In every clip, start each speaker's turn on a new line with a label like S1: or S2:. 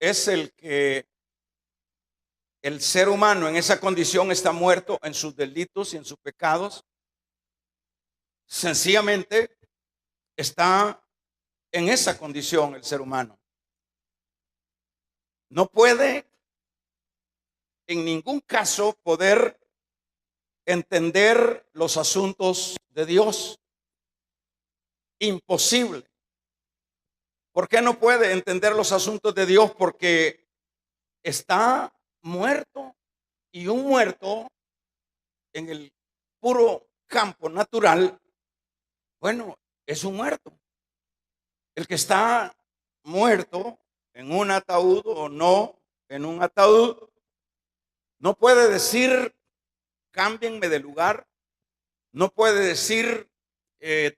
S1: es el que el ser humano en esa condición está muerto en sus delitos y en sus pecados. Sencillamente está en esa condición el ser humano. No puede en ningún caso poder entender los asuntos de Dios. Imposible. ¿Por qué no puede entender los asuntos de Dios? Porque está muerto, y un muerto en el puro campo natural, bueno, es un muerto. El que está muerto en un ataúd o no en un ataúd, no puede decir cámbienme de lugar, no puede decir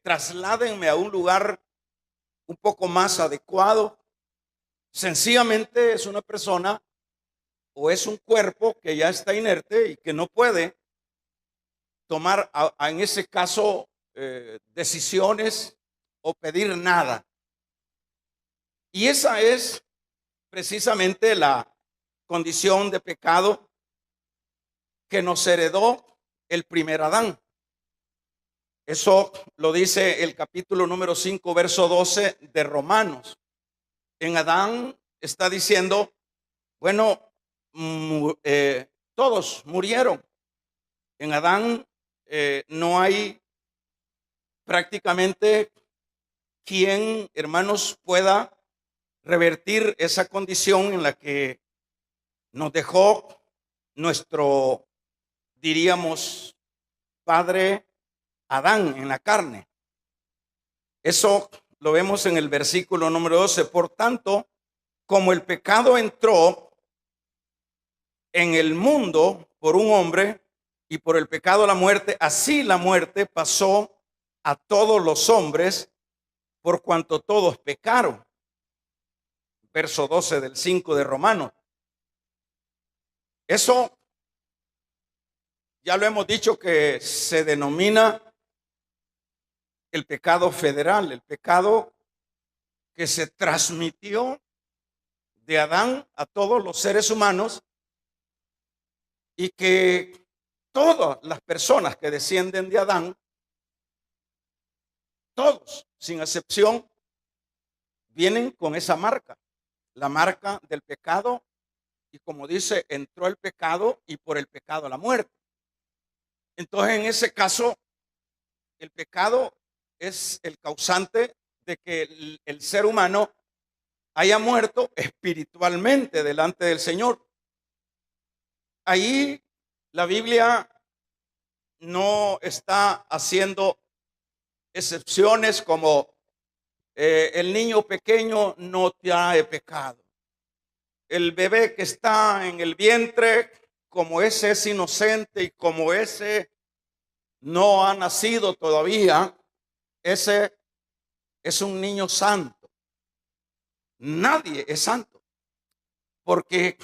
S1: trasládenme a un lugar un poco más adecuado. Sencillamente es una persona o es un cuerpo que ya está inerte y que no puede tomar en ese caso decisiones o pedir nada. Y esa es precisamente la condición de pecado que nos heredó el primer Adán. Eso lo dice el capítulo número 5, verso 12 de Romanos. En Adán está diciendo, bueno, todos murieron. En Adán no hay prácticamente quien, hermanos, pueda revertir esa condición en la que nos dejó nuestro, diríamos, padre Adán en la carne. Eso lo vemos en el versículo número 12. Por tanto, como el pecado entró en el mundo por un hombre y por el pecado la muerte, así la muerte pasó a todos los hombres por cuanto todos pecaron. Verso 12 del 5 de Romanos. Eso ya lo hemos dicho que se denomina el pecado federal, el pecado que se transmitió de Adán a todos los seres humanos y que todas las personas que descienden de Adán, todos sin excepción, vienen con esa marca, la marca del pecado. Y como dice, entró el pecado y por el pecado la muerte. Entonces, en ese caso, el pecado es el causante de que el ser humano haya muerto espiritualmente delante del Señor. Ahí la Biblia no está haciendo excepciones como el niño pequeño no trae pecado. El bebé que está en el vientre, como ese es inocente y como ese no ha nacido todavía, ese es un niño santo. Nadie es santo, porque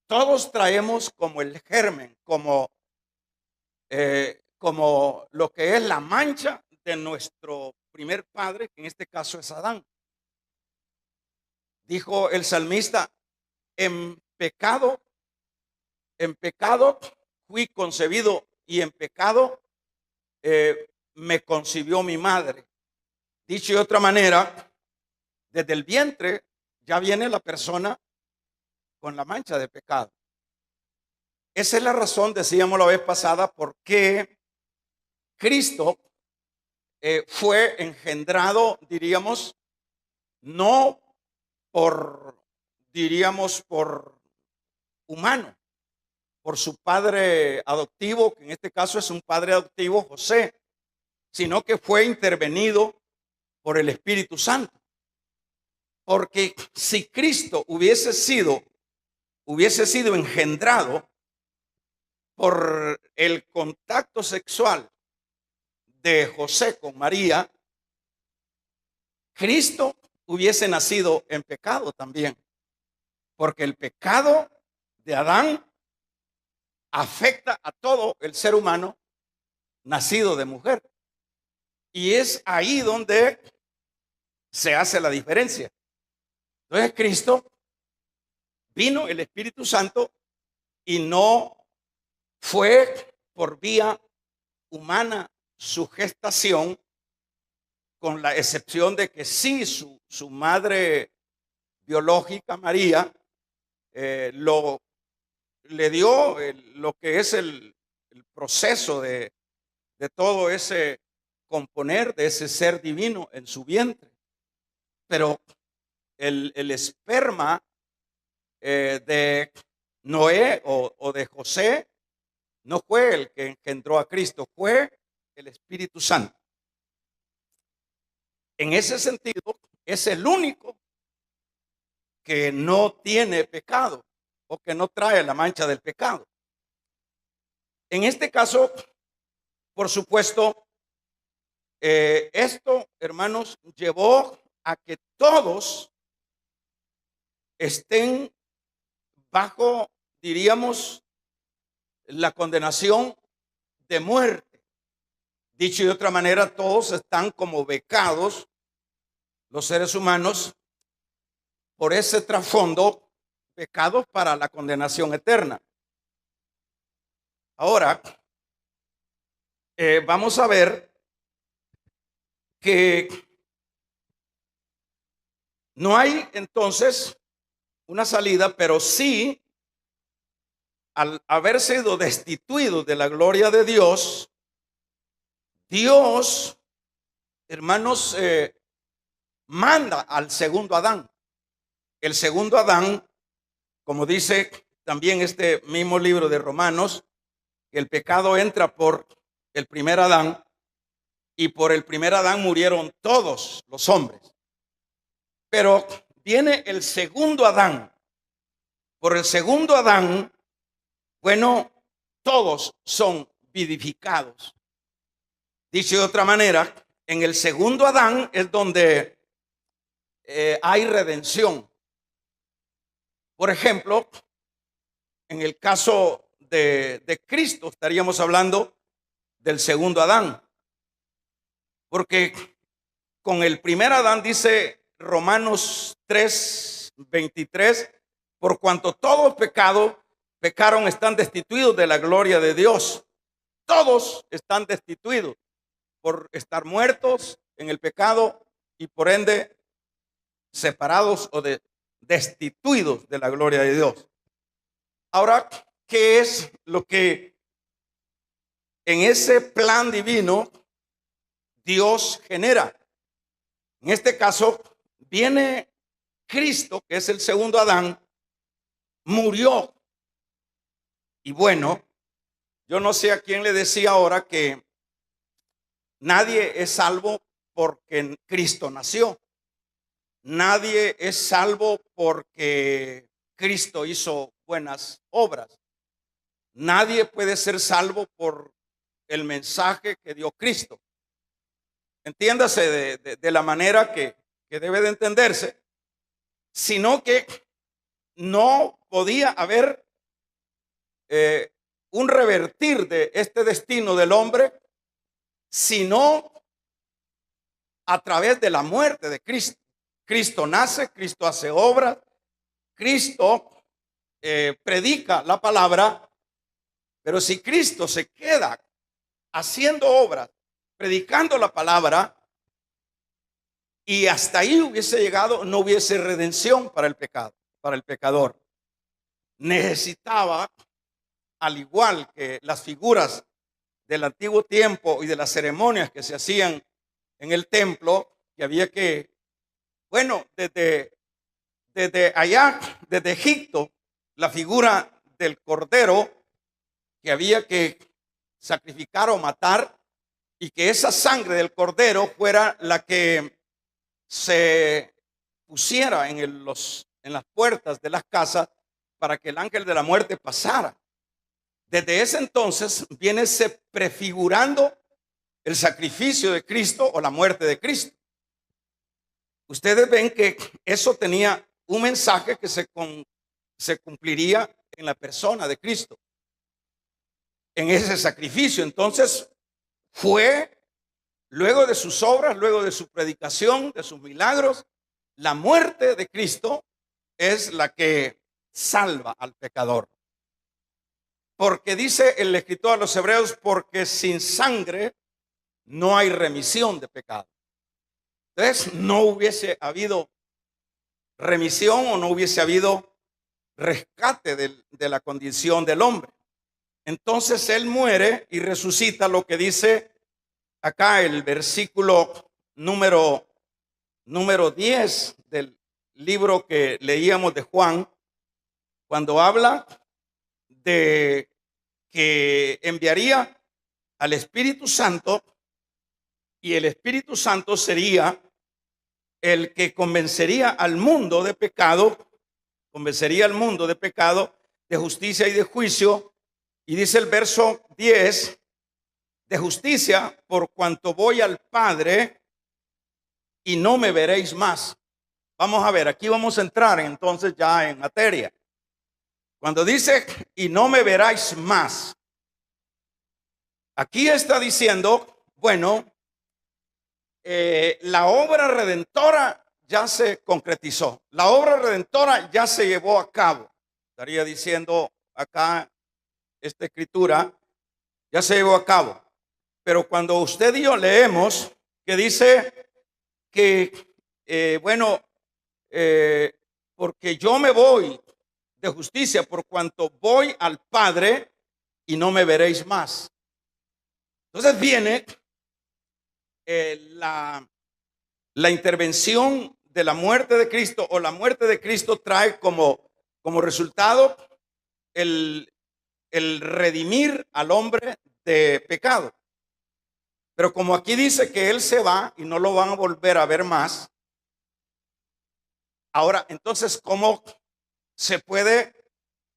S1: todos traemos como el germen, como lo que es la mancha de nuestro primer padre, que en este caso es Adán. Dijo el salmista, en pecado fui concebido y en pecado me concibió mi madre. Dicho de otra manera, desde el vientre ya viene la persona con la mancha de pecado. Esa es la razón, decíamos la vez pasada, por qué Cristo fue engendrado, diríamos, no por humano, por su padre adoptivo, que en este caso es un padre adoptivo, José, sino que fue intervenido por el Espíritu Santo. Porque si Cristo hubiese sido engendrado por el contacto sexual de José con María, Cristo hubiese nacido en pecado también, porque el pecado de Adán afecta a todo el ser humano nacido de mujer. Y es ahí donde se hace la diferencia. Entonces Cristo vino el Espíritu Santo y no fue por vía humana su gestación, con la excepción de que sí, su madre biológica, María, le dio lo que es el proceso de todo ese componer de ese ser divino en su vientre. Pero el esperma de Noé o de José no fue el que engendró a Cristo, fue el Espíritu Santo. En ese sentido, es el único que no tiene pecado o que no trae la mancha del pecado. En este caso, por supuesto, esto, hermanos, llevó a que todos estén bajo, diríamos, la condenación de muerte. Dicho de otra manera, todos están como becados, los seres humanos, por ese trasfondo, pecados para la condenación eterna. Ahora, vamos a ver que no hay entonces una salida, pero sí, al haber sido destituidos de la gloria de Dios, Dios, hermanos, manda al segundo Adán. El segundo Adán, como dice también este mismo libro de Romanos, el pecado entra por el primer Adán y por el primer Adán murieron todos los hombres. Pero viene el segundo Adán. Por el segundo Adán, bueno, todos son vivificados. Dicho de otra manera, en el segundo Adán es donde hay redención. Por ejemplo, en el caso de Cristo, estaríamos hablando del segundo Adán. Porque con el primer Adán dice Romanos 3:23, por cuanto todos pecaron, están destituidos de la gloria de Dios. Todos están destituidos por estar muertos en el pecado y por ende separados o destituidos de la gloria de Dios. Ahora, ¿qué es lo que en ese plan divino Dios genera? En este caso, viene Cristo, que es el segundo Adán, murió. Y bueno, yo no sé a quién le decía ahora que nadie es salvo porque Cristo nació. Nadie es salvo porque Cristo hizo buenas obras. Nadie puede ser salvo por el mensaje que dio Cristo. Entiéndase de la manera que debe de entenderse, sino que no podía haber un revertir de este destino del hombre, sino a través de la muerte de Cristo. Cristo nace, Cristo hace obras, Cristo predica la palabra, pero si Cristo se queda haciendo obras, predicando la palabra, y hasta ahí hubiese llegado, no hubiese redención para el pecado, para el pecador. Necesitaba, al igual que las figuras del antiguo tiempo y de las ceremonias que se hacían en el templo, que había que, bueno, desde allá, desde Egipto, la figura del cordero que había que sacrificar o matar, y que esa sangre del cordero fuera la que se pusiera en las puertas de las casas para que el ángel de la muerte pasara. Desde ese entonces viene prefigurando el sacrificio de Cristo o la muerte de Cristo. Ustedes ven que eso tenía un mensaje que se cumpliría en la persona de Cristo, en ese sacrificio. Entonces fue, luego de sus obras, luego de su predicación, de sus milagros, la muerte de Cristo es la que salva al pecador. Porque dice el escritor a los hebreos, porque sin sangre no hay remisión de pecado. Entonces no hubiese habido remisión o no hubiese habido rescate de la condición del hombre. Entonces él muere y resucita, lo que dice acá el versículo número 10 del libro que leíamos de Juan, cuando habla de que enviaría al Espíritu Santo, y el Espíritu Santo sería el que convencería al mundo de pecado, de justicia y de juicio. Y dice el verso 10, de justicia, por cuanto voy al Padre y no me veréis más. Vamos a ver, aquí vamos a entrar entonces ya en materia. Cuando dice y no me veráis más, aquí está diciendo, bueno, la obra redentora ya se concretizó. La obra redentora ya se llevó a cabo. Estaría diciendo acá esta escritura, ya se llevó a cabo. Pero cuando usted y yo leemos que dice que, porque yo me voy de justicia, por cuanto voy al Padre y no me veréis más. Entonces viene la intervención de la muerte de Cristo, o la muerte de Cristo trae como resultado el redimir al hombre de pecado. Pero como aquí dice que Él se va y no lo van a volver a ver más, ahora entonces, ¿cómo se puede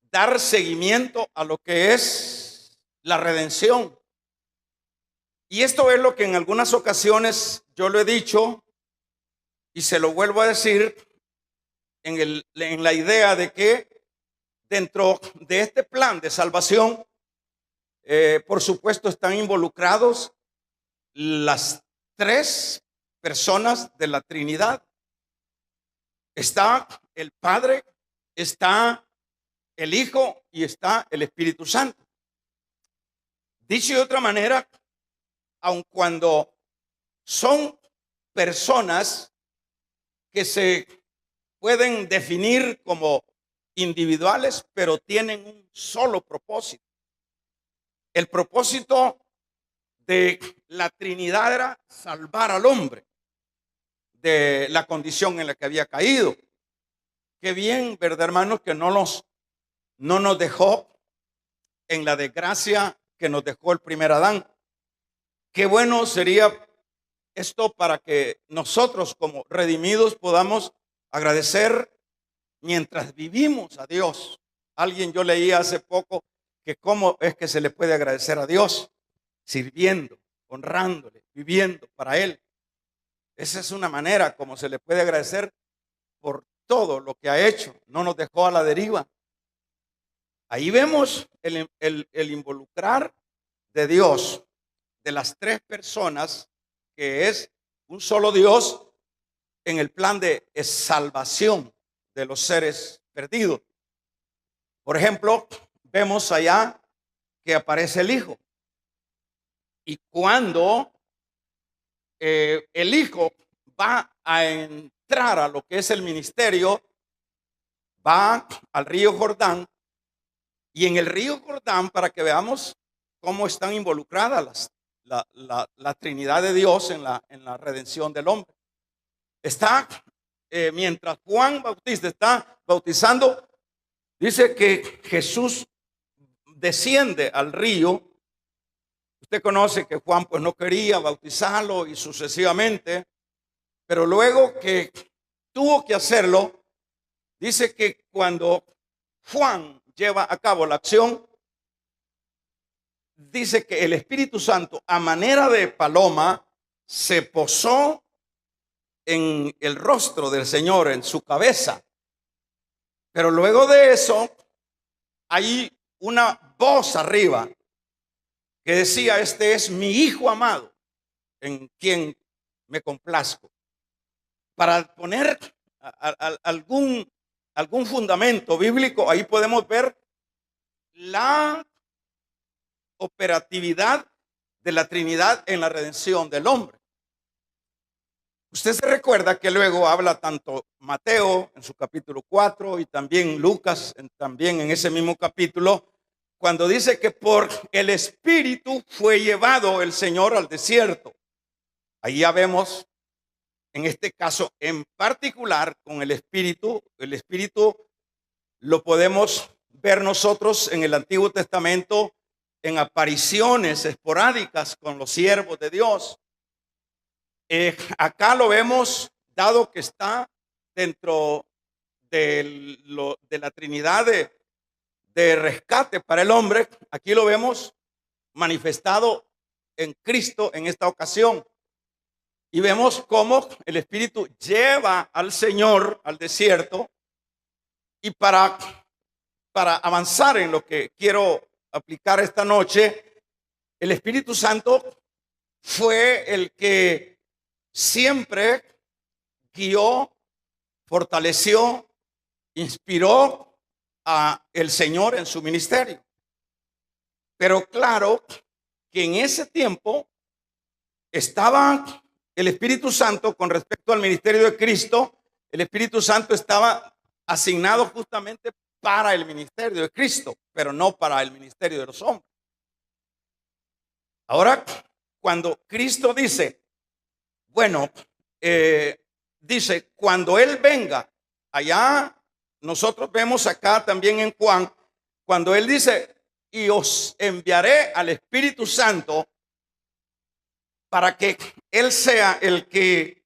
S1: dar seguimiento a lo que es la redención? Y esto es lo que en algunas ocasiones yo lo he dicho y se lo vuelvo a decir en la idea de que dentro de este plan de salvación, por supuesto, están involucrados las tres personas de la Trinidad. Está el Padre, está el Hijo y está el Espíritu Santo. Dicho de otra manera, aun cuando son personas que se pueden definir como individuales, pero tienen un solo propósito. El propósito de la Trinidad era salvar al hombre de la condición en la que había caído. Qué bien, ¿verdad, hermanos? Que no nos dejó en la desgracia que nos dejó el primer Adán. Qué bueno sería esto para que nosotros como redimidos podamos agradecer mientras vivimos a Dios. Yo leía hace poco que cómo es que se le puede agradecer a Dios: sirviendo, honrándole, viviendo para Él. Esa es una manera como se le puede agradecer por todo lo que ha hecho. No nos dejó a la deriva. Ahí vemos el involucrar de Dios, de las tres personas, que es un solo Dios, en el plan de salvación de los seres perdidos. Por ejemplo, vemos allá que aparece el Hijo. Y cuando el Hijo va a entrar a lo que es el ministerio, va al río Jordán, y en el río Jordán, para que veamos cómo están involucradas la Trinidad de Dios en la redención del hombre. Está, mientras Juan Bautista está bautizando, dice que Jesús desciende al río. Usted conoce que Juan pues no quería bautizarlo y sucesivamente, pero luego que tuvo que hacerlo, dice que cuando Juan lleva a cabo la acción, dice que el Espíritu Santo, a manera de paloma, se posó en el rostro del Señor, en su cabeza. Pero luego de eso, hay una voz arriba que decía: este es mi Hijo amado, en quien me complazco. Para poner algún algún fundamento bíblico, ahí podemos ver la operatividad de la Trinidad en la redención del hombre. Usted se recuerda que luego habla tanto Mateo en su capítulo 4 y también Lucas también en ese mismo capítulo, cuando dice que por el Espíritu fue llevado el Señor al desierto. Ahí ya vemos, en este caso en particular, con el Espíritu lo podemos ver nosotros en el Antiguo Testamento en apariciones esporádicas con los siervos de Dios. Acá lo vemos, dado que está dentro de la Trinidad de rescate para el hombre. Aquí lo vemos manifestado en Cristo en esta ocasión. Y vemos cómo el Espíritu lleva al Señor al desierto. Y para avanzar en lo que quiero aplicar esta noche, el Espíritu Santo fue el que siempre guió, fortaleció, inspiró a el Señor en su ministerio. Pero claro que en ese tiempo estaba el Espíritu Santo con respecto al ministerio de Cristo. El Espíritu Santo estaba asignado justamente para el ministerio de Cristo, pero no para el ministerio de los hombres. Ahora, cuando Cristo dice, bueno, dice, cuando Él venga, allá nosotros vemos acá también en Juan, cuando Él dice, y os enviaré al Espíritu Santo para que Él sea el que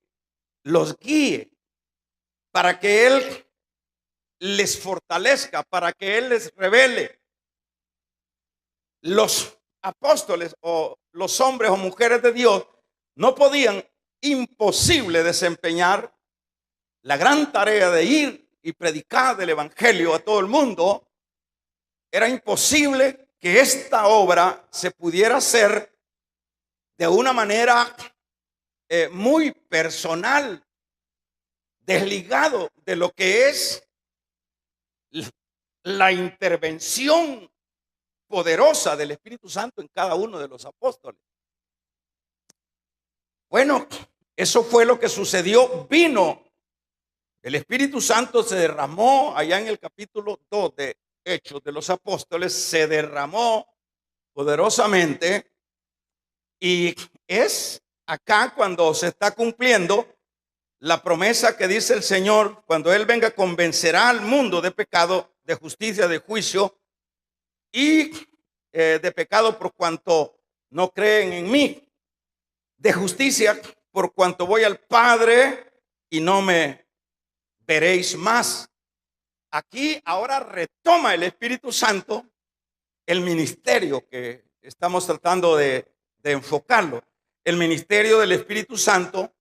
S1: los guíe, para que Él les fortalezca, para que Él les revele. Los apóstoles o los hombres o mujeres de Dios no podían imposible desempeñar la gran tarea de ir y predicar el evangelio a todo el mundo. Era imposible que esta obra se pudiera hacer de una manera muy personal, desligado de lo que es la intervención poderosa del Espíritu Santo en cada uno de los apóstoles. Bueno, eso fue lo que sucedió. Vino el Espíritu Santo, se derramó allá en el capítulo 2 de Hechos de los Apóstoles, se derramó poderosamente, y es acá cuando se está cumpliendo la promesa que dice el Señor: cuando Él venga, convencerá al mundo de pecado, de justicia, de juicio y de pecado por cuanto no creen en mí, de justicia por cuanto voy al Padre y no me veréis más. Aquí ahora retoma el Espíritu Santo el ministerio que estamos tratando de enfocarlo, el ministerio del Espíritu Santo,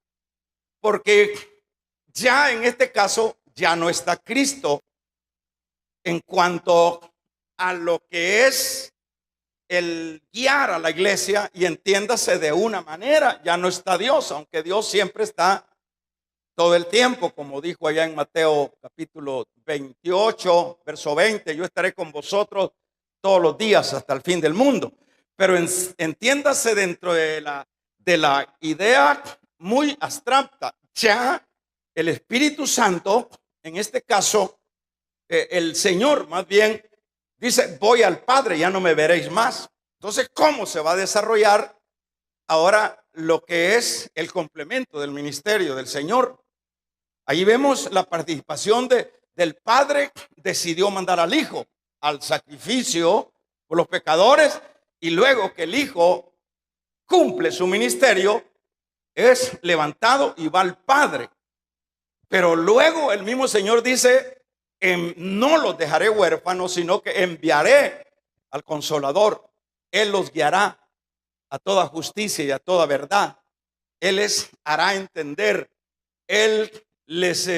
S1: porque ya en este caso ya no está Cristo en cuanto a lo que es el guiar a la iglesia, y entiéndase de una manera, ya no está Dios, aunque Dios siempre está todo el tiempo, como dijo allá en Mateo capítulo 28, verso 20, yo estaré con vosotros todos los días hasta el fin del mundo. Pero entiéndase dentro de la idea muy abstracta, ya el Espíritu Santo, en este caso, el Señor más bien, dice, voy al Padre, ya no me veréis más. Entonces, ¿cómo se va a desarrollar ahora lo que es el complemento del ministerio del Señor? Ahí vemos la participación del Padre. Decidió mandar al Hijo al sacrificio por los pecadores, y luego que el Hijo cumple su ministerio, es levantado y va al Padre. Pero luego el mismo Señor dice, no los dejaré huérfanos, sino que enviaré al Consolador. Él los guiará a toda justicia y a toda verdad. Él les hará entender. Él les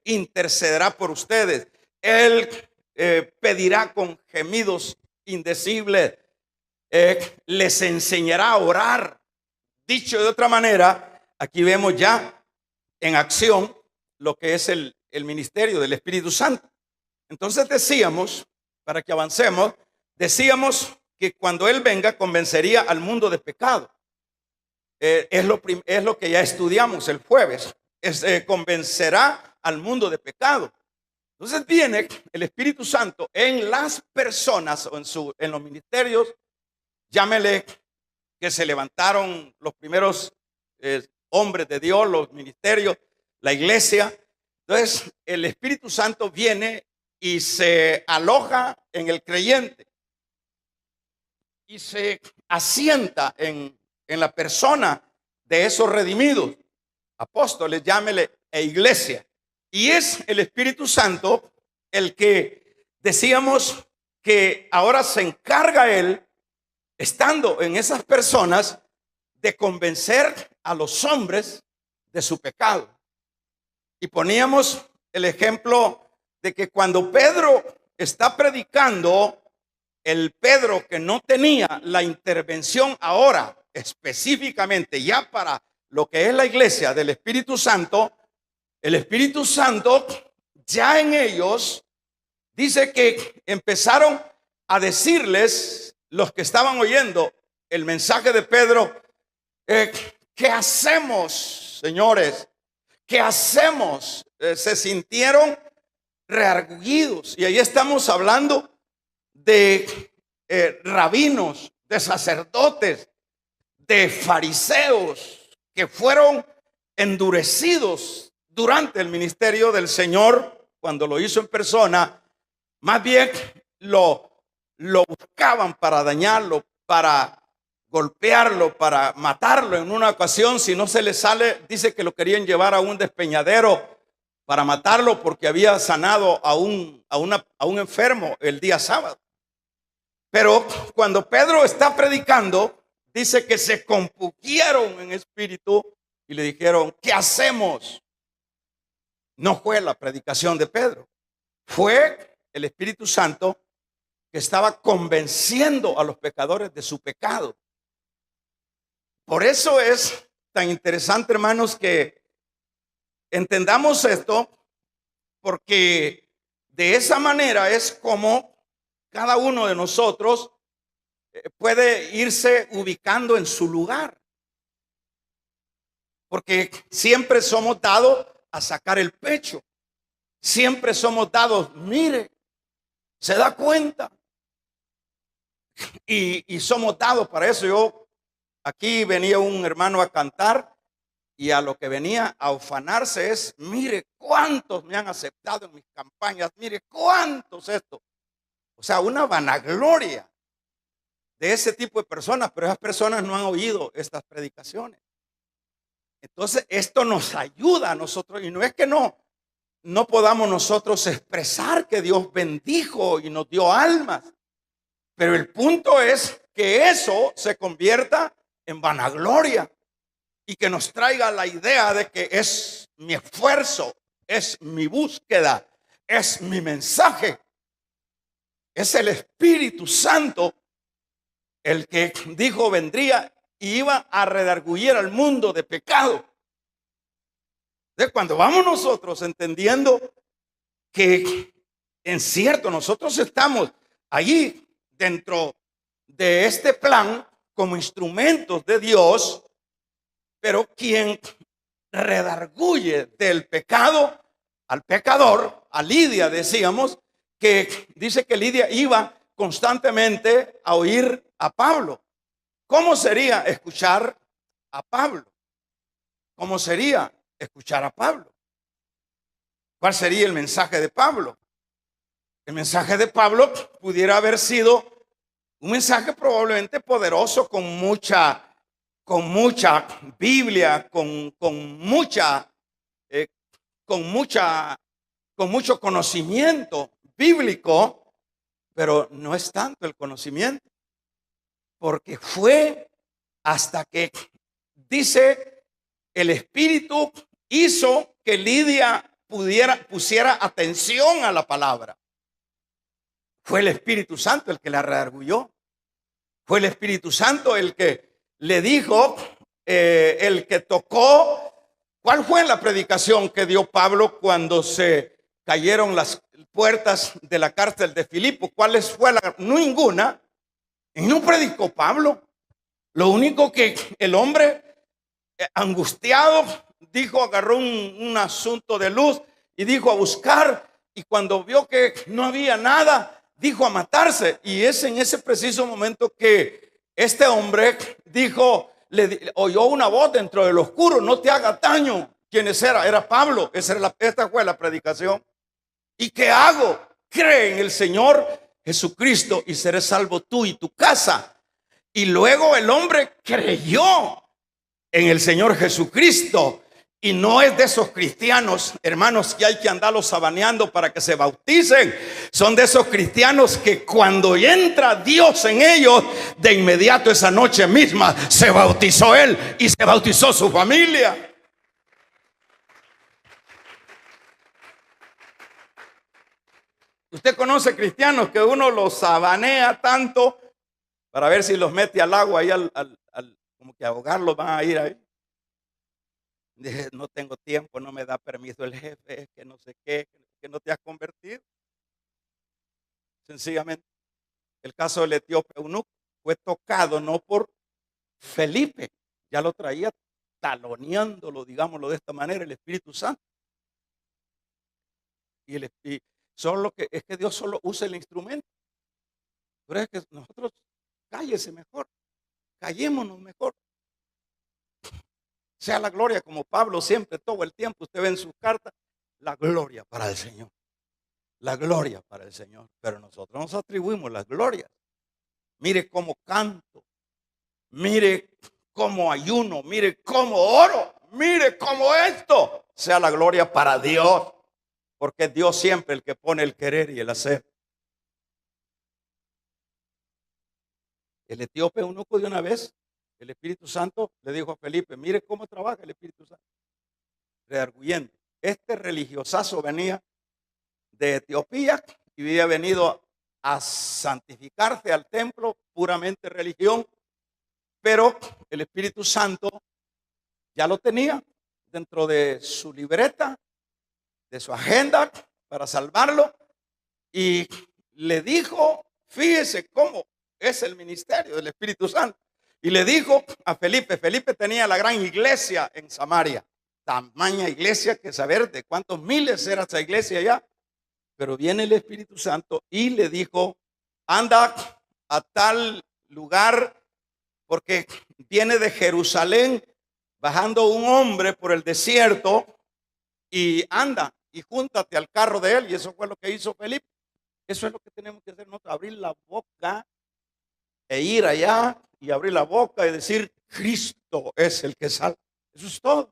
S1: intercederá por ustedes. Él pedirá con gemidos indecibles. Les enseñará a orar. Dicho de otra manera, aquí vemos ya en acción lo que es el ministerio del Espíritu Santo. Entonces decíamos, para que avancemos, decíamos que cuando Él venga convencería al mundo de pecado. Es lo que ya estudiamos el jueves. Convencerá al mundo de pecado. Entonces viene el Espíritu Santo en las personas o en los ministerios. Llámele que se levantaron los primeros hombres de Dios, los ministerios, la iglesia. Entonces el Espíritu Santo viene y se aloja en el creyente y se asienta en la persona de esos redimidos, apóstoles, llámele, e iglesia. Y es el Espíritu Santo el que decíamos que ahora se encarga Él, estando en esas personas, de convencer a los hombres de su pecado. Y poníamos el ejemplo de que cuando Pedro está predicando, el Pedro que no tenía la intervención ahora específicamente ya para lo que es la iglesia del Espíritu Santo, el Espíritu Santo ya en ellos dice que empezaron a decirles los que estaban oyendo el mensaje de Pedro, ¿qué hacemos, señores? ¿Qué hacemos? Se sintieron reargüidos. Y ahí estamos hablando de rabinos, de sacerdotes, de fariseos que fueron endurecidos durante el ministerio del Señor cuando lo hizo en persona. Más bien lo buscaban para dañarlo, para golpearlo, para matarlo. En una ocasión, si no se le sale, dice que lo querían llevar a un despeñadero para matarlo porque había sanado a un enfermo el día sábado. Pero cuando Pedro está predicando, dice que se compungieron en espíritu y le dijeron, ¿qué hacemos? No fue la predicación de Pedro, fue el Espíritu Santo que estaba convenciendo a los pecadores de su pecado. Por eso es tan interesante, hermanos, que entendamos esto, porque de esa manera es como cada uno de nosotros puede irse ubicando en su lugar. Porque siempre somos dados a sacar el pecho. Siempre somos dados, mire, se da cuenta. Y somos dados para eso. Aquí venía un hermano a cantar y a lo que venía a ufanarse es, mire cuántos me han aceptado en mis campañas, mire cuántos esto. O sea, una vanagloria de ese tipo de personas, pero esas personas no han oído estas predicaciones. Entonces, esto nos ayuda a nosotros, y no es que no podamos nosotros expresar que Dios bendijo y nos dio almas, pero el punto es que eso se convierta en vanagloria y que nos traiga la idea de que es mi esfuerzo, es mi búsqueda, es mi mensaje. Es el Espíritu Santo el que dijo vendría y iba a redarguir al mundo de pecado. Entonces, cuando vamos nosotros entendiendo que en cierto nosotros estamos allí dentro de este plan como instrumentos de Dios, pero quien redarguye del pecado al pecador, a Lidia decíamos, que dice que Lidia iba constantemente a oír a Pablo. ¿Cómo sería escuchar a Pablo? ¿Cómo sería escuchar a Pablo? ¿Cuál sería el mensaje de Pablo? El mensaje de Pablo pudiera haber sido un mensaje probablemente poderoso, con mucha Biblia, con mucho conocimiento bíblico, pero no es tanto el conocimiento, porque fue hasta que, dice, el Espíritu hizo que Lidia pusiera atención a la palabra. Fue el Espíritu Santo el que la redarguyó. Fue el Espíritu Santo el que le dijo, el que tocó ¿Cuál fue la predicación que dio Pablo cuando se cayeron las puertas de la cárcel de Filipo? ¿Cuál fue la? Ninguna. Y no predicó Pablo. Lo único que el hombre angustiado dijo, agarró un asunto de luz y dijo a buscar, y cuando vio que no había nada, dijo a matarse. Y es en ese preciso momento que este hombre dijo, oyó una voz dentro del oscuro: no te haga daño. ¿Quiénes era? Era Pablo. Esta fue la predicación. ¿Y qué hago? Cree en el Señor Jesucristo y serás salvo tú y tu casa. Y luego el hombre creyó en el Señor Jesucristo. Y no es de esos cristianos, hermanos, que hay que andarlos sabaneando para que se bauticen. Son de esos cristianos que cuando entra Dios en ellos, de inmediato esa noche misma se bautizó él y se bautizó su familia. Usted conoce cristianos que uno los sabanea tanto para ver si los mete al agua y como que ahogarlos, van a ir ahí. Dije, no tengo tiempo, no me da permiso el jefe, que no sé qué, que no te has convertido. Sencillamente, el caso del etíope eunuco fue tocado no por Felipe, ya lo traía taloneándolo, digámoslo de esta manera, el Espíritu Santo. Y solo que es que Dios solo usa el instrumento. Pero es que nosotros, cállese mejor, callémonos mejor. Sea la gloria, como Pablo siempre, todo el tiempo, usted ve en sus cartas, la gloria para el Señor. La gloria para el Señor. Pero nosotros nos atribuimos las glorias. Mire cómo canto, mire cómo ayuno, mire cómo oro, mire cómo esto. Sea la gloria para Dios, porque es Dios siempre el que pone el querer y el hacer. El etíope eunuco de una vez, el Espíritu Santo le dijo a Felipe: mire cómo trabaja el Espíritu Santo. Redarguyendo. Este religiosazo venía de Etiopía y había venido a santificarse al templo, puramente religión, pero el Espíritu Santo ya lo tenía dentro de su libreta, de su agenda para salvarlo, y le dijo, fíjese cómo es el ministerio del Espíritu Santo, y le dijo a Felipe tenía la gran iglesia en Samaria, tamaña iglesia que saber de cuántos miles era esa iglesia allá. Pero viene el Espíritu Santo y le dijo: anda a tal lugar, porque viene de Jerusalén bajando un hombre por el desierto, y anda y júntate al carro de él. Y eso fue lo que hizo Felipe. Eso es lo que tenemos que hacer nosotros: abrir la boca e ir allá y abrir la boca y decir: Cristo es el que salva. Eso es todo.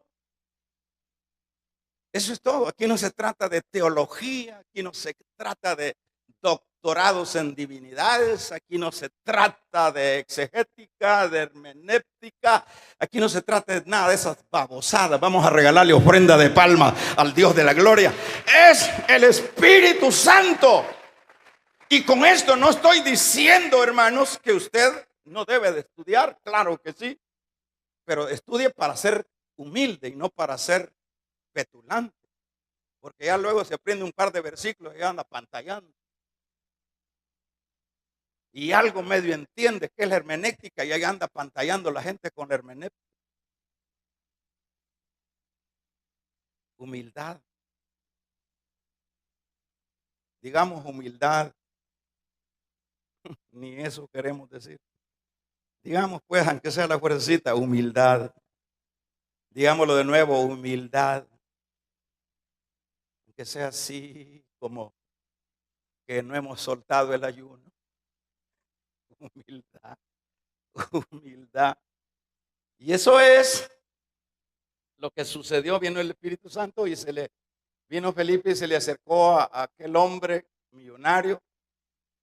S1: Eso es todo. Aquí no se trata de teología, aquí no se trata de doctorados en divinidades, aquí no se trata de exegética, de hermenéutica, aquí no se trata de nada de esas babosadas. Vamos a regalarle ofrenda de palma al Dios de la gloria. Es el Espíritu Santo. Y con esto no estoy diciendo, hermanos, que usted no debe de estudiar. Claro que sí, pero estudie para ser humilde y no para ser petulante, porque ya luego se aprende un par de versículos y anda pantallando y algo medio entiende que es la hermenéutica y ahí anda pantallando la gente con la hermenéutica. Humildad, digamos humildad. Ni eso queremos decir. Digamos pues, aunque sea la fuercita, humildad. Digámoslo de nuevo, humildad. Que sea así como que no hemos soltado el ayuno. Humildad, humildad. Y eso es lo que sucedió. Vino el Espíritu Santo y vino Felipe y se le acercó a aquel hombre millonario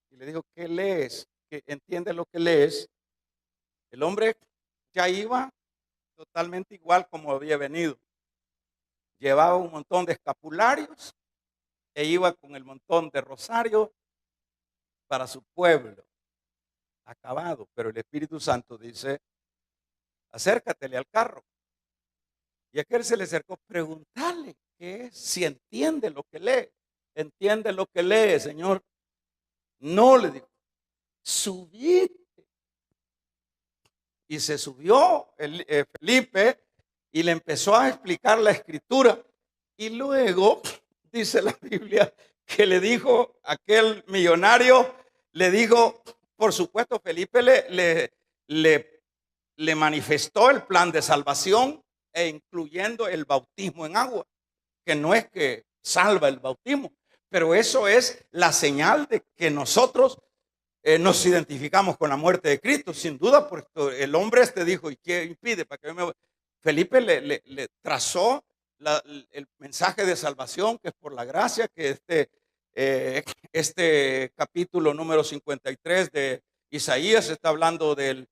S1: y le dijo: ¿qué lees? ¿Que entiende lo que lees? El hombre ya iba totalmente igual como había venido. Llevaba un montón de escapularios e iba con el montón de rosarios para su pueblo, acabado. Pero el Espíritu Santo dice: acércatele al carro. Y aquel se le acercó, preguntarle qué es, si entiende lo que lee. ¿Entiende lo que lee, Señor? No, le dijo, subid. Y se subió Felipe y le empezó a explicar la escritura. Y luego dice la Biblia que le dijo aquel millonario, le dijo, por supuesto, Felipe le manifestó el plan de salvación e incluyendo el bautismo en agua, que no es que salva el bautismo, pero eso es la señal de que nosotros nos identificamos con la muerte de Cristo, sin duda, porque el hombre dijo, ¿y qué impide? Para que Felipe le trazó el mensaje de salvación, que es por la gracia, que este capítulo número 53 de Isaías está hablando del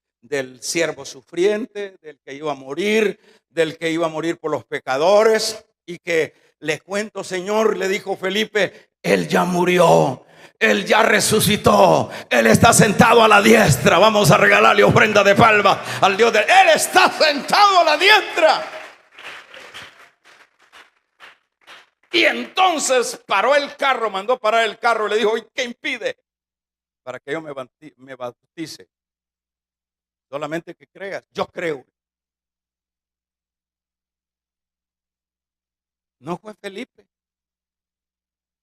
S1: siervo sufriente, del que iba a morir por los pecadores, y que le cuento, Señor, le dijo Felipe, Él ya murió. Él ya resucitó. Él está sentado a la diestra. Vamos a regalarle ofrenda de palma al Dios Él está sentado a la diestra. Y entonces paró el carro, mandó parar el carro. Le dijo, ¿y qué impide? Para que yo me bautice. Solamente que creas. Yo creo. No fue Felipe.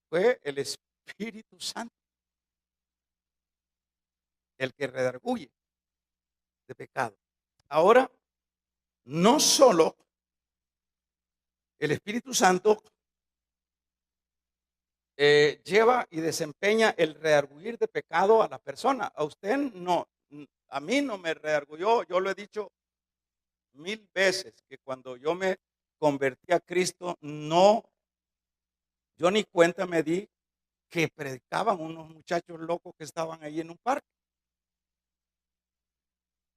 S1: Fue el Espíritu Santo el que redarguye de pecado. Ahora, no solo el Espíritu Santo lleva y desempeña el redarguir de pecado a la persona. A usted no, a mí no me redarguyó. Yo lo he dicho 1000 veces que cuando yo me convertí a Cristo, yo ni cuenta me di que predicaban unos muchachos locos que estaban ahí en un parque.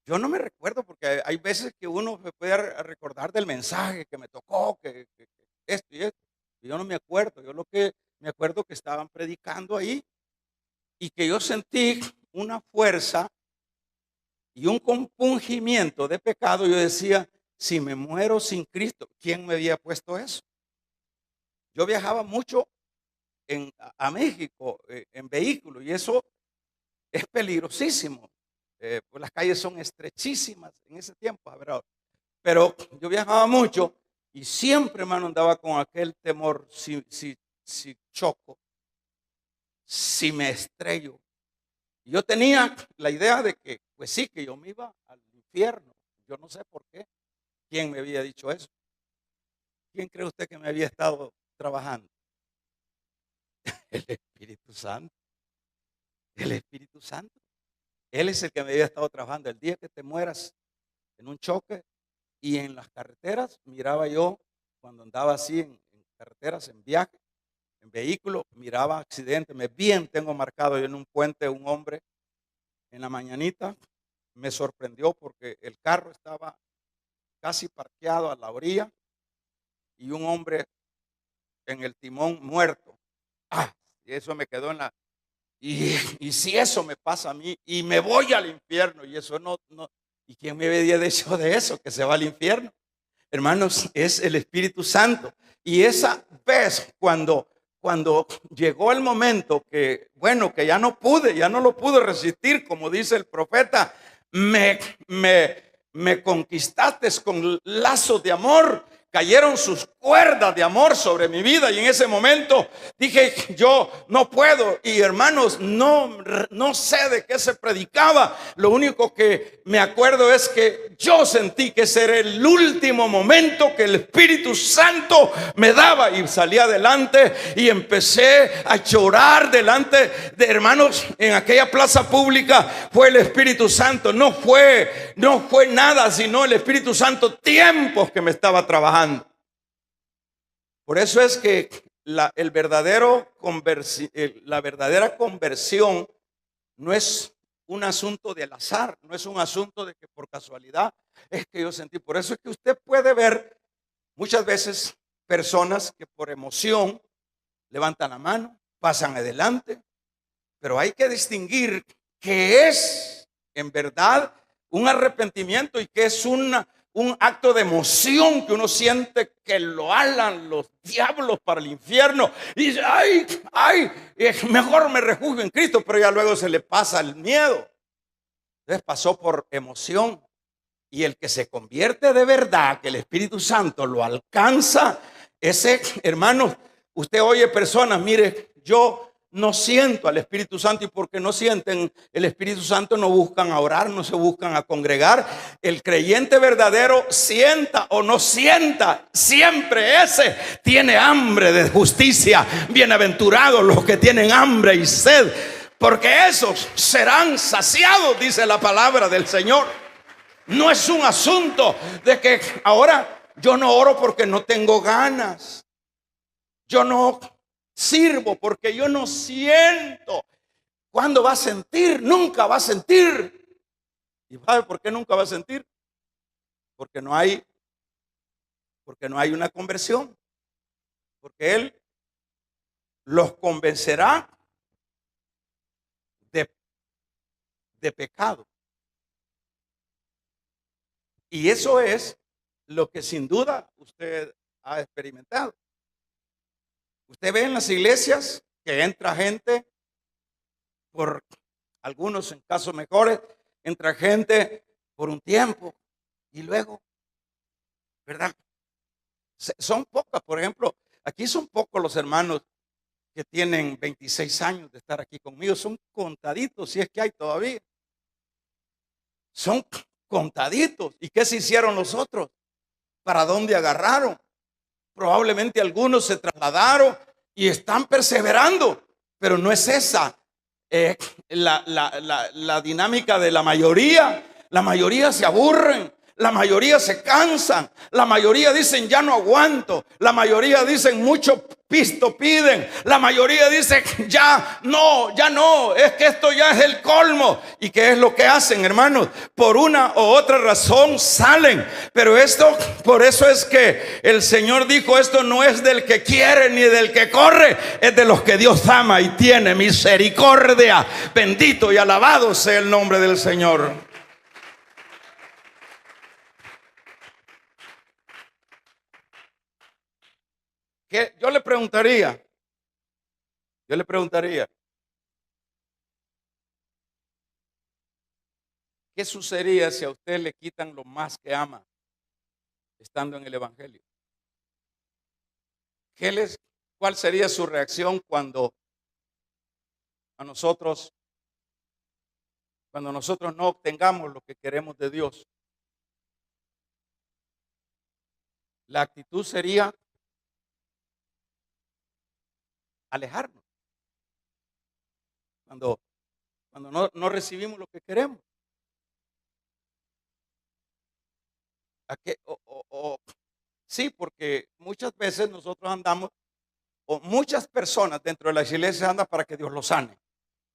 S1: Yo no me recuerdo, porque hay veces que uno me puede recordar del mensaje que me tocó, que esto y esto. Yo no me acuerdo. Yo lo que me acuerdo que estaban predicando ahí y que yo sentí una fuerza y un compungimiento de pecado. Yo decía, si me muero sin Cristo, ¿quién me había puesto eso? Yo viajaba mucho a México en vehículo, y eso es peligrosísimo. Pues las calles son estrechísimas en ese tiempo, pero yo viajaba mucho y siempre, hermano, andaba con aquel temor: si choco, si me estrello. Yo tenía la idea de que, pues sí, que yo me iba al infierno. Yo no sé por qué. ¿Quién me había dicho eso? ¿Quién cree usted que me había estado trabajando? El Espíritu Santo. El Espíritu Santo. Él es el que me había estado trabajando. El día que te mueras en un choque y en las carreteras, miraba yo, cuando andaba así en carreteras, en viaje, en vehículo, miraba accidentes. Tengo marcado yo en un puente un hombre en la mañanita. Me sorprendió porque el carro estaba casi parqueado a la orilla y un hombre en el timón muerto. Y eso me quedó en la... Y si eso me pasa a mí y me voy al infierno, y eso no. ¿Y quién me había dicho de eso, que se va al infierno? Hermanos, es el Espíritu Santo. Y esa vez cuando llegó el momento que ya no lo pude resistir, como dice el profeta, me conquistaste con lazos de amor. Cayeron sus cuerdas de amor sobre mi vida, y en ese momento dije, yo no puedo. Y hermanos, no sé de qué se predicaba. Lo único que me acuerdo es que yo sentí que ese era el último momento que el Espíritu Santo me daba, y salí adelante y empecé a llorar delante de hermanos en aquella plaza pública. Fue el Espíritu Santo, no fue nada, sino el Espíritu Santo, tiempos que me estaba trabajando. Por eso es que la verdadera conversión no es un asunto del azar, no es un asunto de que por casualidad es que yo sentí. Por eso es que usted puede ver muchas veces personas que por emoción levantan la mano, pasan adelante, pero hay que distinguir que es en verdad un arrepentimiento y que es un acto de emoción que uno siente que lo alan los diablos para el infierno. Y dice, ay, ay, mejor me refugio en Cristo, pero ya luego se le pasa el miedo. Entonces pasó por emoción. Y el que se convierte de verdad, que el Espíritu Santo lo alcanza, ese, hermanos, usted oye personas, mire, yo no siento al Espíritu Santo, y porque no sienten el Espíritu Santo no buscan a orar, no se buscan a congregar. El creyente verdadero, sienta o no sienta, siempre ese tiene hambre de justicia. Bienaventurados los que tienen hambre y sed, porque esos serán saciados, dice la palabra del Señor. No es un asunto de que ahora yo no oro porque no tengo ganas. Yo no sirvo porque yo no siento. ¿Cuándo va a sentir? Nunca va a sentir. ¿Y sabe por qué nunca va a sentir? Porque no hay una conversión. Porque Él los convencerá de pecado. Y eso es lo que sin duda usted ha experimentado. Usted ve en las iglesias que entra gente, por algunos en casos mejores, entra gente por un tiempo y luego, ¿verdad? Son pocas, por ejemplo, aquí son pocos los hermanos que tienen 26 años de estar aquí conmigo. Son contaditos, si es que hay todavía. Son contaditos. ¿Y qué se hicieron los otros? ¿Para dónde agarraron? Probablemente algunos se trasladaron y están perseverando, pero no es esa la dinámica de la mayoría. La mayoría se aburren, la mayoría se cansan, la mayoría dicen ya no aguanto, la mayoría dicen mucho pisto piden, la mayoría dice ya no, es que esto ya es el colmo. ¿Y qué es lo que hacen, hermanos? Por una u otra razón salen. Pero esto, por eso es que el Señor dijo, esto no es del que quiere ni del que corre, es de los que Dios ama y tiene misericordia. Bendito y alabado sea el nombre del Señor. Que yo le preguntaría, ¿qué sucedería si a usted le quitan lo más que ama estando en el Evangelio? ¿Cuál sería su reacción cuando nosotros no obtengamos lo que queremos de Dios? La actitud sería alejarnos. Cuando no recibimos lo que queremos. Sí, porque muchas veces nosotros andamos, o muchas personas dentro de las iglesias andan para que Dios los sane,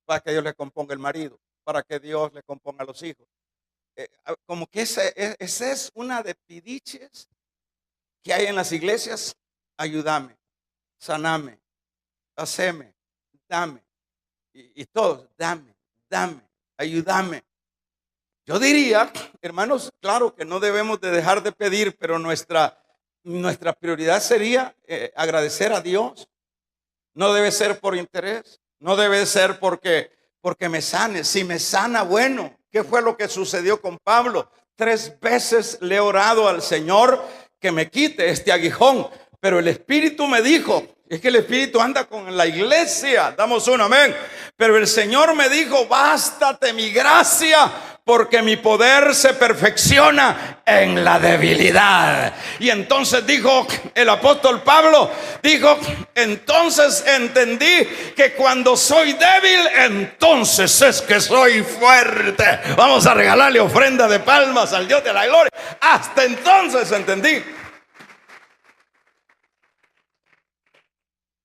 S1: para que Dios le componga el marido, para que Dios le componga los hijos. Como que esa es una de pidiches que hay en las iglesias. Ayúdame, saname, haceme, dame. Y todos, dame, ayúdame. Yo diría, hermanos, claro que no debemos de dejar de pedir, pero nuestra prioridad sería agradecer a Dios. No debe ser por interés, no debe ser porque me sane. Si me sana, bueno. ¿Qué fue lo que sucedió con Pablo? 3 veces le he orado al Señor que me quite este aguijón, pero el Espíritu me dijo, es que el Espíritu anda con la iglesia, damos un amén, pero el Señor me dijo, bástate mi gracia, porque mi poder se perfecciona en la debilidad. Y entonces dijo el apóstol Pablo, dijo, entonces entendí que cuando soy débil, entonces es que soy fuerte. Vamos a regalarle ofrenda de palmas al Dios de la gloria. Hasta entonces entendí.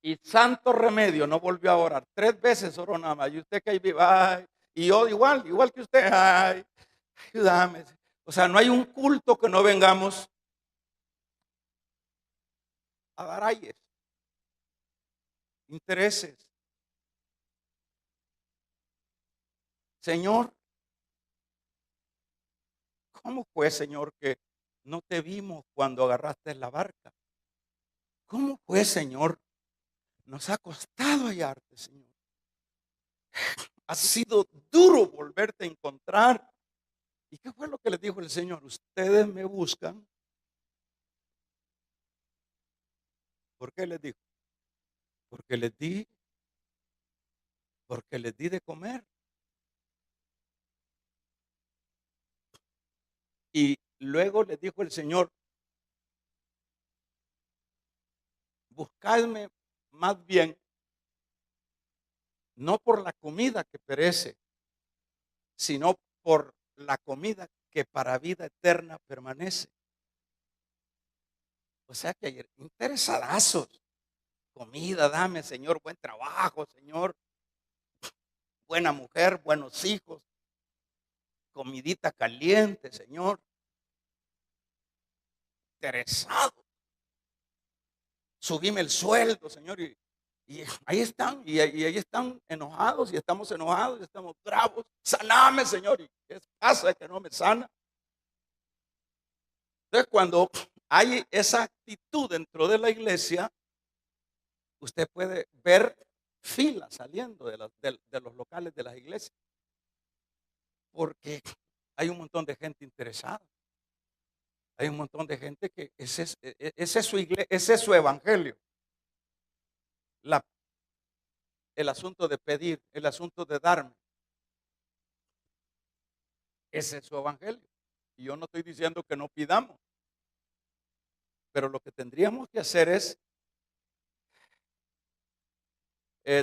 S1: Y santo remedio, no volvió a orar. 3 veces oró nada más. Y usted que ahí viva, ay, y yo igual que usted, ay, ayúdame. O sea, no hay un culto que no vengamos a dar ayes, intereses. Señor, ¿cómo fue, Señor, que no te vimos cuando agarraste la barca. ¿Cómo fue, Señor? Nos ha costado hallarte, Señor. Ha sido duro volverte a encontrar. ¿Y qué fue lo que les dijo el Señor? Ustedes me buscan. ¿Por qué les dijo? Porque les di, porque les di de comer. Y luego les dijo el Señor, buscadme más bien, no por la comida que perece, sino por la comida que para vida eterna permanece. O sea que hay interesadazos. Comida, dame, Señor, buen trabajo, Señor, buena mujer, buenos hijos, comidita caliente, Señor. Interesado. Subime el sueldo, Señor. Y ahí están, y ahí están enojados, y estamos enojados, y estamos bravos. Saname, Señor. ¿Y qué pasa que no me sana? Entonces, cuando hay esa actitud dentro de la iglesia, usted puede ver filas saliendo de los locales de las iglesias, porque hay un montón de gente interesada. Hay un montón de gente que ese es su iglesia, ese es su evangelio. La, el asunto de pedir, el asunto de darme, ese es su evangelio. Y yo no estoy diciendo que no pidamos, pero lo que tendríamos que hacer es,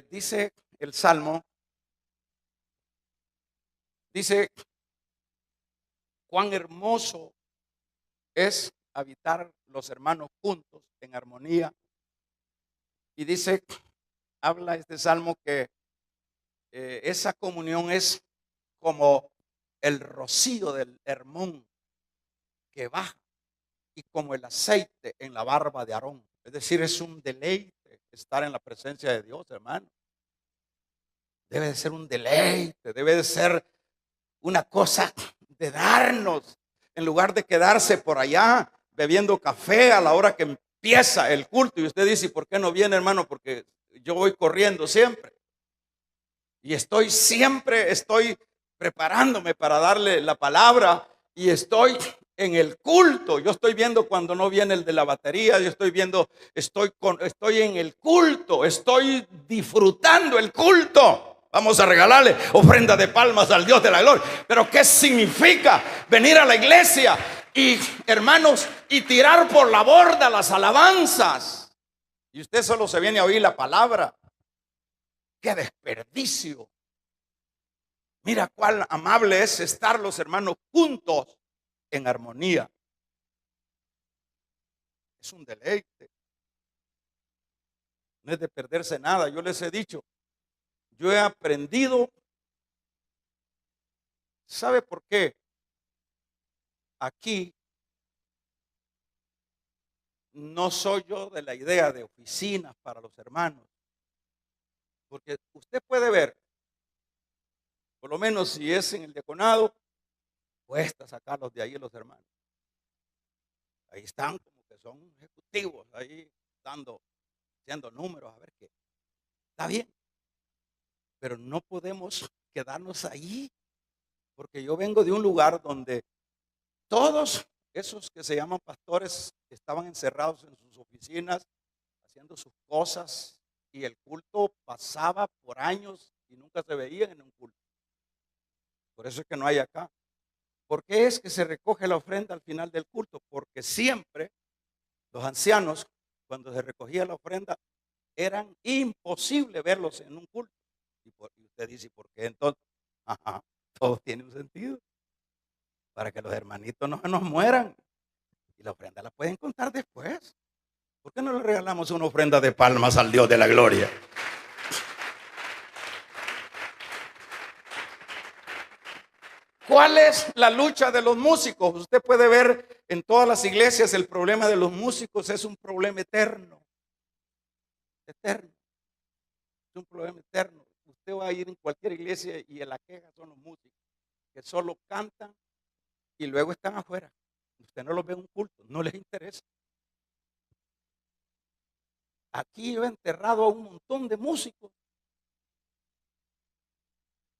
S1: dice el Salmo, dice, cuán hermoso es habitar los hermanos juntos en armonía. Y dice, habla este Salmo que esa comunión es como el rocío del Hermón que baja y como el aceite en la barba de Aarón. Es decir, es un deleite estar en la presencia de Dios, hermano. Debe de ser un deleite, debe de ser una cosa de darnos, en lugar de quedarse por allá bebiendo café a la hora que empieza el culto. Y usted dice, ¿por qué no viene, hermano? Porque yo voy corriendo siempre. Y estoy preparándome para darle la palabra y estoy en el culto. Yo estoy viendo cuando no viene el de la batería, yo estoy viendo, estoy en el culto, estoy disfrutando el culto. Vamos a regalarle ofrenda de palmas al Dios de la gloria. Pero ¿qué significa venir a la iglesia y, hermanos, y tirar por la borda las alabanzas? Y usted solo se viene a oír la palabra. ¡Qué desperdicio! Mira cuán amable es estar los hermanos juntos en armonía. Es un deleite. No es de perderse nada. Yo les he dicho, yo he aprendido. ¿Sabe por qué? Aquí no soy yo de la idea de oficinas para los hermanos. Porque usted puede ver, por lo menos si es en el diaconado, cuesta sacarlos de ahí los hermanos. Ahí están como que son ejecutivos, ahí haciendo números, a ver qué. Está bien, pero no podemos quedarnos ahí, porque yo vengo de un lugar donde todos esos que se llaman pastores estaban encerrados en sus oficinas, haciendo sus cosas, y el culto pasaba por años y nunca se veían en un culto. Por eso es que no hay acá. ¿Por qué es que se recoge la ofrenda al final del culto? Porque siempre los ancianos, cuando se recogía la ofrenda, eran imposible verlos en un culto. Y usted dice, ¿por qué entonces? Ajá, todo tiene un sentido. Para que los hermanitos no se nos mueran. Y la ofrenda la pueden contar después. ¿Por qué no le regalamos una ofrenda de palmas al Dios de la gloria? ¿Cuál es la lucha de los músicos? Usted puede ver en todas las iglesias el problema de los músicos es un problema eterno. Eterno. Es un problema eterno. Usted va a ir en cualquier iglesia y la queja son los músicos que solo cantan y luego están afuera. Usted no los ve en un culto, no les interesa. Aquí yo he enterrado a un montón de músicos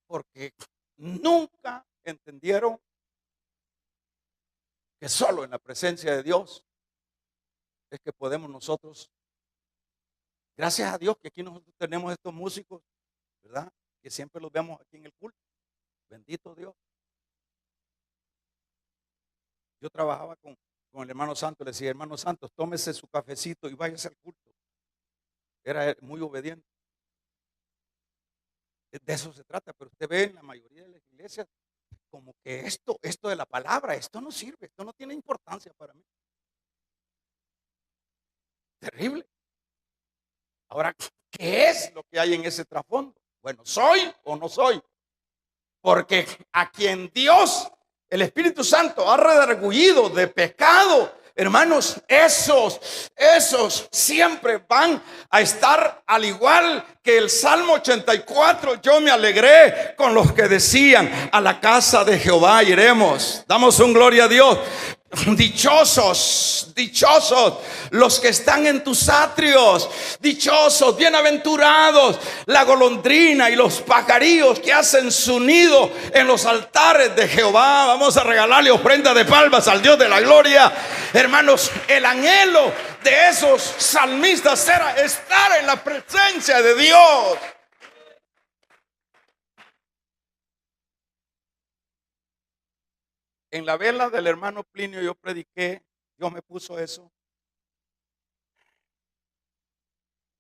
S1: porque nunca entendieron que solo en la presencia de Dios es que podemos nosotros, gracias a Dios que aquí nosotros tenemos estos músicos, ¿verdad? Que siempre los vemos aquí en el culto. Bendito Dios. Yo trabajaba con el hermano Santos, le decía, hermano Santos, tómese su cafecito y váyase al culto. Era muy obediente. De eso se trata, pero usted ve en la mayoría de las iglesias como que esto de la palabra, esto no sirve, esto no tiene importancia para mí. Terrible. Ahora, ¿qué es lo que hay en ese trasfondo? Bueno, ¿soy o no soy? Porque a quien Dios, el Espíritu Santo, ha redargüido de pecado, hermanos, esos siempre van a estar al igual que el Salmo 84. Yo me alegré con los que decían, a la casa de Jehová iremos. Damos un gloria a Dios. Dichosos los que están en tus atrios, dichosos, bienaventurados la golondrina y los pajarillos que hacen su nido en los altares de Jehová. Vamos a regalarle ofrenda de palmas al Dios de la gloria. Hermanos, el anhelo de esos salmistas era estar en la presencia de Dios. En la vela del hermano Plinio yo prediqué, Dios me puso eso,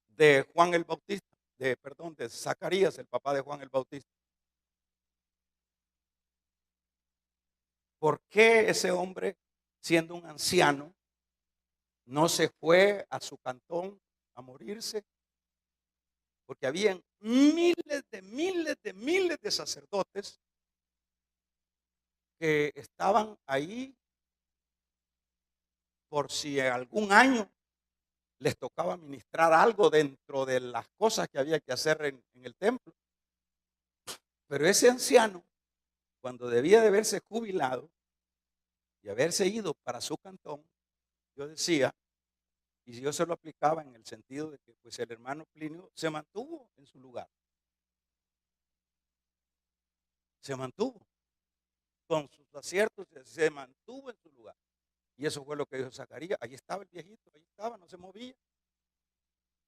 S1: de Juan el Bautista, de Zacarías, el papá de Juan el Bautista. ¿Por qué ese hombre, siendo un anciano, no se fue a su cantón a morirse? Porque habían miles de sacerdotes que estaban ahí por si algún año les tocaba ministrar algo dentro de las cosas que había que hacer en el templo. Pero ese anciano, cuando debía de haberse jubilado y haberse ido para su cantón, yo decía, y yo se lo aplicaba en el sentido de que pues el hermano Plinio se mantuvo en su lugar. Se mantuvo con sus aciertos, se mantuvo en su lugar. Y eso fue lo que dijo Zacarías. Ahí estaba el viejito, ahí estaba, no se movía.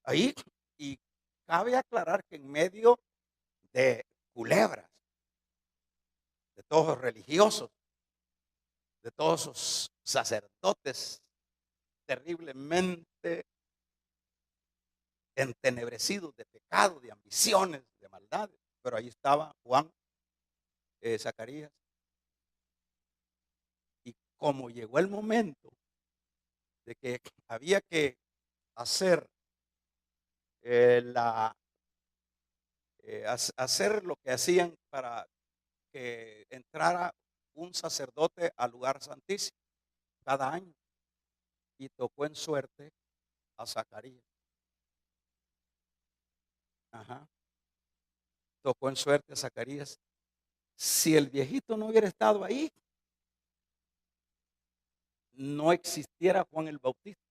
S1: Ahí, y cabe aclarar que en medio de culebras, de todos los religiosos, de todos esos sacerdotes terriblemente entenebrecidos de pecado, de ambiciones, de maldades, pero ahí estaba Juan, Zacarías. Y como llegó el momento de que había que hacer hacer lo que hacían para que entrara un sacerdote al lugar santísimo cada año, y tocó en suerte a Zacarías. Ajá. Tocó en suerte a Zacarías. Si el viejito no hubiera estado ahí, no existiera Juan el Bautista.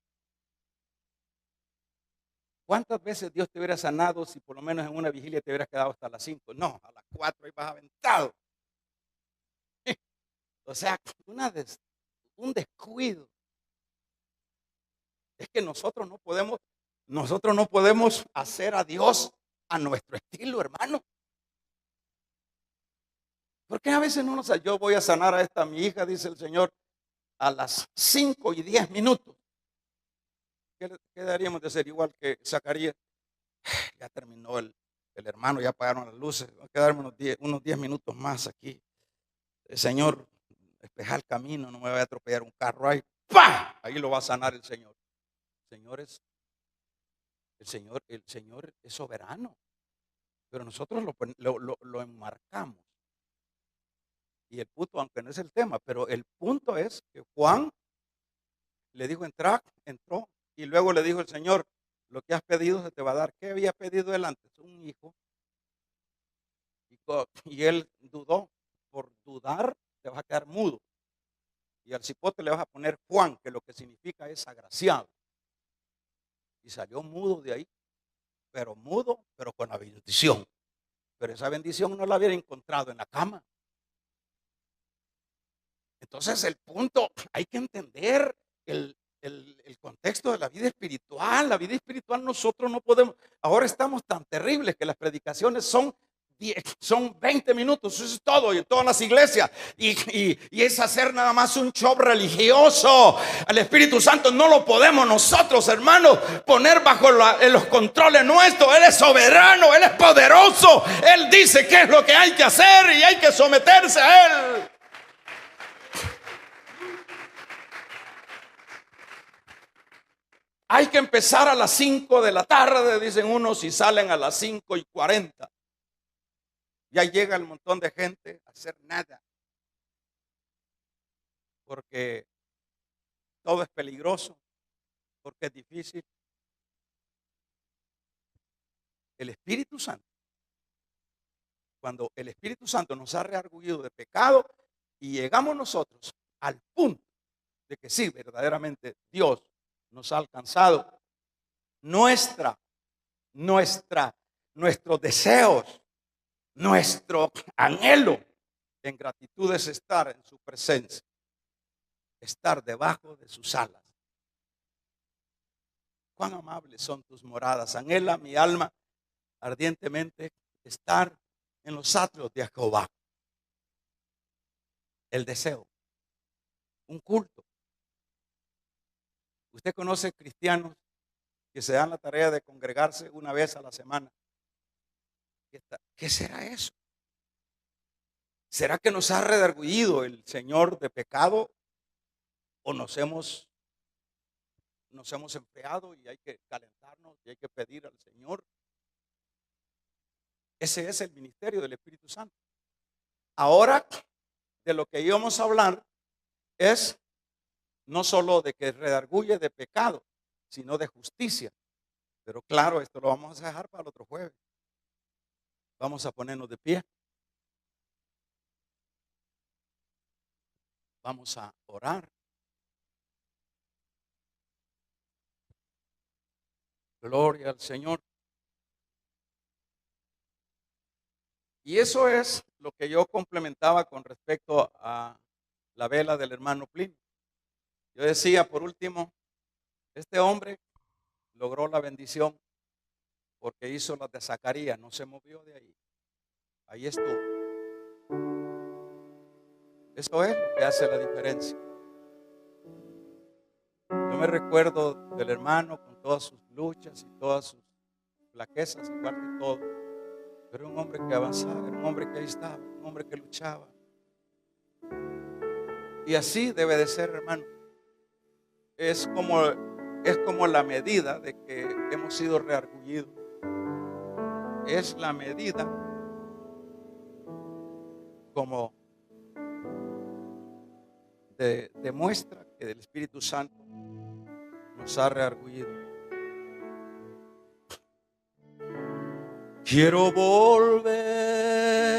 S1: ¿Cuántas veces Dios te hubiera sanado si por lo menos en una vigilia te hubieras quedado hasta las 5? No, a las 4 ibas aventado. O sea, un descuido. Es que nosotros no podemos hacer a Dios a nuestro estilo, hermano. Porque a veces no yo voy a sanar a esta mi hija, dice el Señor, a las 5:10. ¿Qué deberíamos de hacer? Igual que Zacarías, ya terminó el hermano, ya apagaron las luces, voy a quedarme unos 10 minutos más aquí. El Señor, despeja el camino, no me vaya a atropellar un carro ahí. ¡Pah! Ahí lo va a sanar el Señor. El Señor es soberano, pero nosotros lo enmarcamos. Y el punto, aunque no es el tema, pero el punto es que Juan le dijo entrar, entró, y luego le dijo el Señor, lo que has pedido se te va a dar. ¿Qué había pedido él antes? Un hijo. Y él dudó. Por dudar te vas a quedar mudo. y al cipote le vas a poner Juan, que lo que significa es agraciado. Y salió mudo de ahí, pero mudo, pero con la bendición. Pero esa bendición no la había encontrado en la cama. Entonces el punto, hay que entender el contexto de la vida espiritual. La vida espiritual nosotros no podemos, ahora estamos tan terribles que las predicaciones son 20 minutos, eso es todo, y en todas las iglesias, y es hacer nada más un show religioso. Al Espíritu Santo no lo podemos nosotros, hermanos, poner bajo los controles nuestros. Él es soberano, Él es poderoso, Él dice qué es lo que hay que hacer y hay que someterse a Él. Hay que empezar a las 5 de la tarde, dicen unos, y salen a las 5:40. Ya llega el montón de gente a hacer nada, porque todo es peligroso, porque es difícil. El Espíritu Santo, cuando el Espíritu Santo nos ha redargüido de pecado y llegamos nosotros al punto de que sí, verdaderamente Dios nos ha alcanzado, nuestros deseos, nuestro anhelo en gratitud es estar en su presencia, estar debajo de sus alas. Cuán amables son tus moradas. Anhela mi alma ardientemente estar en los atrios de Jehová. El deseo, un culto. Usted conoce cristianos que se dan la tarea de congregarse una vez a la semana. ¿Qué será eso? ¿Será que nos ha redargüido el Señor de pecado o nos hemos enfriado y hay que calentarnos y hay que pedir al Señor? Ese es el ministerio del Espíritu Santo. Ahora, de lo que íbamos a hablar es no solo de que redarguye de pecado, sino de justicia. Pero claro, esto lo vamos a dejar para el otro jueves. Vamos a ponernos de pie. Vamos a orar. Gloria al Señor. Y eso es lo que yo complementaba con respecto a la vela del hermano Plinio. Yo decía, por último, este hombre logró la bendición porque hizo las de Zacarías, no se movió de ahí. Ahí estuvo. Eso es lo que hace la diferencia. Yo me recuerdo del hermano con todas sus luchas y todas sus flaquezas, igual que todo. Pero un hombre que avanzaba, era un hombre que ahí estaba, un hombre que luchaba. Y así debe de ser, hermano. Es como la medida de que hemos sido redargüidos. Es la medida como demuestra que el Espíritu Santo nos ha redargüido. Quiero volver